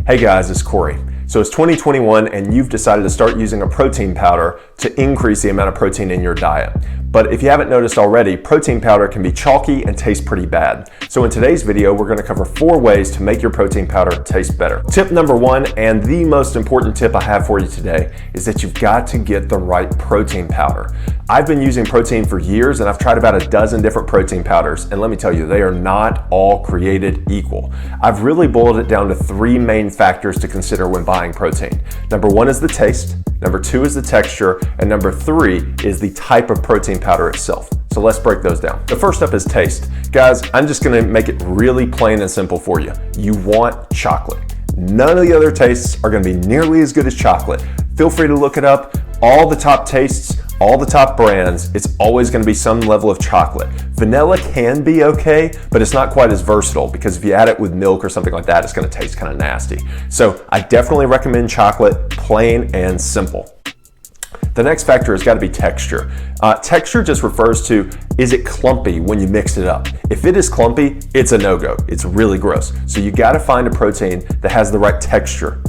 Hey guys, it's Corey. So it's 2021 and you've decided to start using a protein powder to increase the amount of protein in your diet. But if you haven't noticed already, protein powder can be chalky and taste pretty bad. So in today's video, we're gonna cover 4 ways to make your protein powder taste better. Tip number 1, and the most important tip I have for you today, is that you've got to get the right protein powder. I've been using protein for years and I've tried about a dozen different protein powders, and let me tell you, they are not all created equal. I've really boiled it down to 3 main factors to consider when buying protein. Number 1 is the taste, number 2 is the texture, and number 3 is the type of protein powder itself. So let's break those down. The first up is taste. Guys, I'm just gonna make it really plain and simple for you. You want chocolate. None of the other tastes are gonna be nearly as good as chocolate. Feel free to look it up. All the top tastes, all the top brands, it's always gonna be some level of chocolate. Vanilla can be okay, but it's not quite as versatile because if you add it with milk or something like that, it's gonna taste kind of nasty. So I definitely recommend chocolate, plain and simple. The next factor has got to be texture. Texture just refers to, is it clumpy when you mix it up? If it is clumpy, it's a no-go. It's really gross. So you got to find a protein that has the right texture.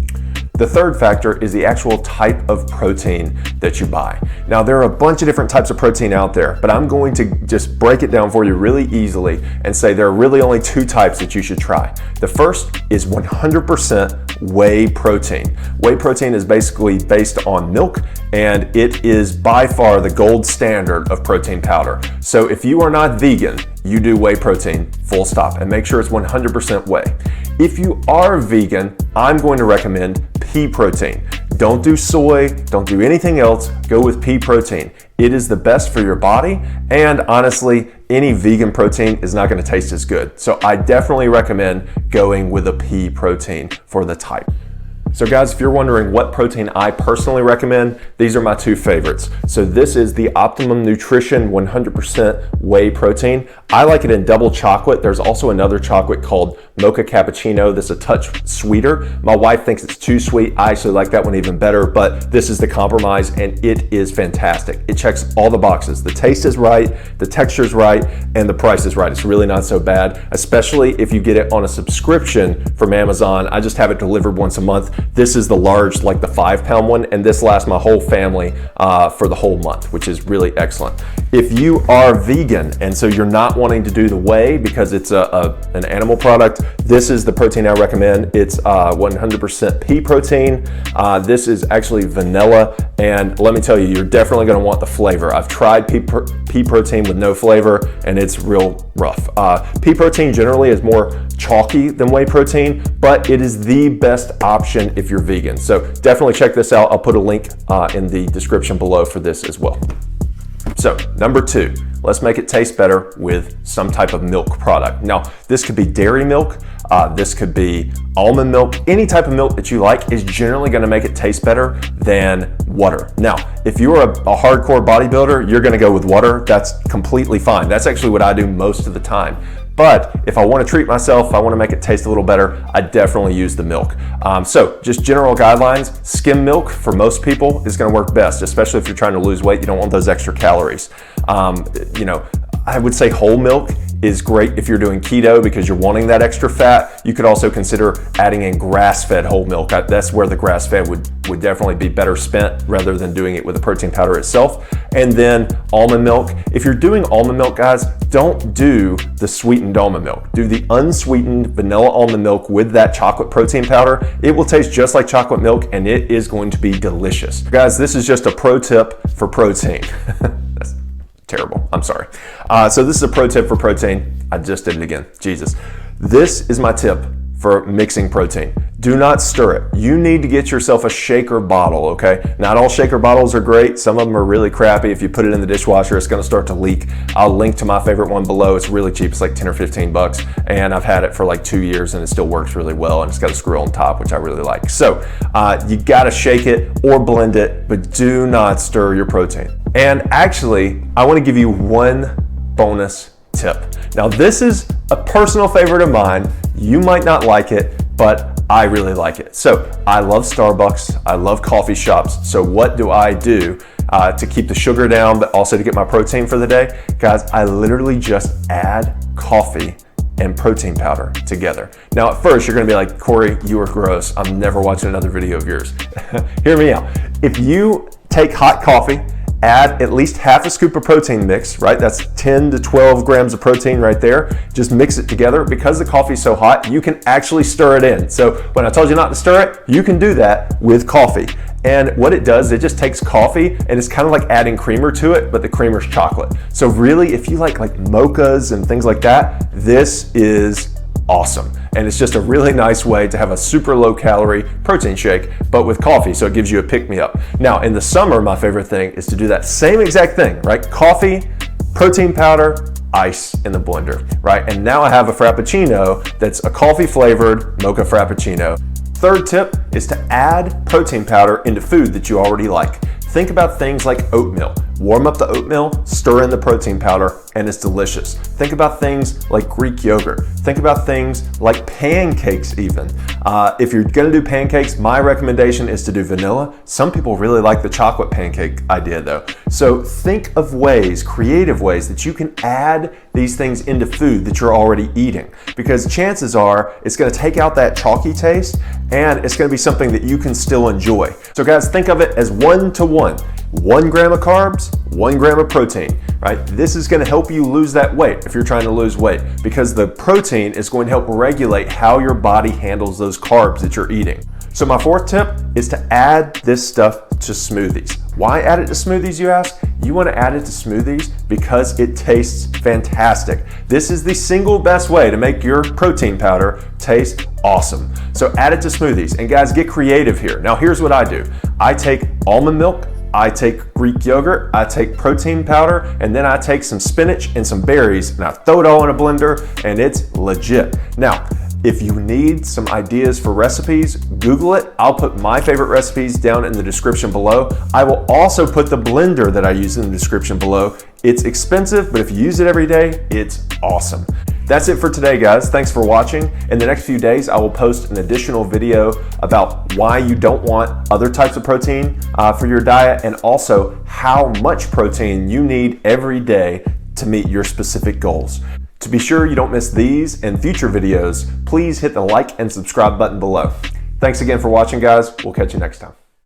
The third factor is the actual type of protein that you buy. Now, there are a bunch of different types of protein out there, but I'm going to just break it down for you really easily and say there are really only 2 types that you should try. The first is 100% whey protein. Whey protein is basically based on milk, and it is by far the gold standard of protein powder. So if you are not vegan, you do whey protein, full stop, and make sure it's 100% whey. If you are vegan, I'm going to recommend pea protein. Don't do soy, don't do anything else, go with pea protein. It is the best for your body, and honestly, any vegan protein is not gonna taste as good. So I definitely recommend going with a pea protein for the type. So guys, if you're wondering what protein I personally recommend, these are my 2 favorites. So this is the Optimum Nutrition 100% whey protein. I like it in double chocolate. There's also another chocolate called mocha cappuccino that's a touch sweeter. My wife thinks it's too sweet. I actually like that one even better, but this is the compromise and it is fantastic. It checks all the boxes. The taste is right, the texture is right, and the price is right. It's really not so bad, especially if you get it on a subscription from Amazon. I just have it delivered once a month. This is the large, like the 5-pound one, and this lasts my whole family for the whole month, which is really excellent. If you are vegan and so you're not wanting to do the whey because it's an animal product, this is the protein I recommend. It's 100% pea protein. This is actually vanilla, and let me tell you, you're definitely gonna want the flavor. I've tried pea protein with no flavor, and it's real rough. Pea protein generally is more chalky than whey protein, but it is the best option if you're vegan. So definitely check this out. I'll put a link in the description below for this as well. So number 2, let's make it taste better with some type of milk product. Now, this could be dairy milk, this could be almond milk. Any type of milk that you like is generally gonna make it taste better than water. Now, if you're a hardcore bodybuilder, you're gonna go with water. That's completely fine. That's actually what I do most of the time. But if I want to treat myself, I want to make it taste a little better, I definitely use the milk. So just general guidelines, skim milk for most people is going to work best, especially if you're trying to lose weight. You don't want those extra calories. I would say whole milk is great if you're doing keto because you're wanting that extra fat. You could also consider adding in grass-fed whole milk. That's where the grass-fed would definitely be better spent rather than doing it with the protein powder itself. And then almond milk. If you're doing almond milk, guys, don't do the sweetened almond milk. Do the unsweetened vanilla almond milk with that chocolate protein powder. It will taste just like chocolate milk and it is going to be delicious. Guys, this is just a pro tip for protein. That's terrible, I'm sorry. So this is a pro tip for protein. I just did it again, Jesus. This is my tip for mixing protein. Do not stir it. You need to get yourself a shaker bottle, okay? Not all shaker bottles are great. Some of them are really crappy. If you put it in the dishwasher, it's gonna start to leak. I'll link to my favorite one below. It's really cheap. It's like 10 or 15 bucks. And I've had it for like 2 years and it still works really well. And it's got a screw on top, which I really like. So you gotta shake it or blend it, but do not stir your protein. And actually, I wanna give you one bonus tip. Now this is a personal favorite of mine. You might not like it, but I really like it. So I love Starbucks, I love coffee shops. So what do I do to keep the sugar down, but also to get my protein for the day? Guys, I literally just add coffee and protein powder together. Now at first you're gonna be like, Corey, you are gross. I'm never watching another video of yours. Hear me out. If you take hot coffee, add at least half a scoop of protein mix, right? That's 10 to 12 grams of protein right there. Just mix it together. Because the coffee's so hot, you can actually stir it in. So when I told you not to stir it, you can do that with coffee. And what it does, it just takes coffee and it's kind of like adding creamer to it, but the creamer's chocolate. So really, if you like mochas and things like that, this is awesome. And it's just a really nice way to have a super low calorie protein shake, but with coffee, so it gives you a pick me up. Now in the summer, my favorite thing is to do that same exact thing, right? Coffee, protein powder, ice in the blender, right? And now I have a Frappuccino that's a coffee flavored mocha Frappuccino. Third tip is to add protein powder into food that you already like. Think about things like oatmeal. Warm up the oatmeal, stir in the protein powder, and it's delicious. Think about things like Greek yogurt. Think about things like pancakes even. If you're gonna do pancakes, my recommendation is to do vanilla. Some people really like the chocolate pancake idea though. So think of ways, creative ways that you can add these things into food that you're already eating. Because chances are it's gonna take out that chalky taste and it's gonna be something that you can still enjoy. So guys, think of it as 1-to-1. 1 gram of carbs, 1 gram of protein, right? This is gonna help you lose that weight if you're trying to lose weight, because the protein is going to help regulate how your body handles those carbs that you're eating. So my fourth tip is to add this stuff to smoothies. Why add it to smoothies, you ask? You wanna add it to smoothies because it tastes fantastic. This is the single best way to make your protein powder taste awesome. So add it to smoothies. And guys, get creative here. Now here's what I do. I take almond milk, I take Greek yogurt, I take protein powder, and then I take some spinach and some berries and I throw it all in a blender and it's legit. Now, if you need some ideas for recipes, Google it. I'll put my favorite recipes down in the description below. I will also put the blender that I use in the description below. It's expensive, but if you use it every day, it's awesome. That's it for today, guys. Thanks for watching. In the next few days, I will post an additional video about why you don't want other types of protein for your diet, and also how much protein you need every day to meet your specific goals. To be sure you don't miss these and future videos, please hit the like and subscribe button below. Thanks again for watching, guys. We'll catch you next time.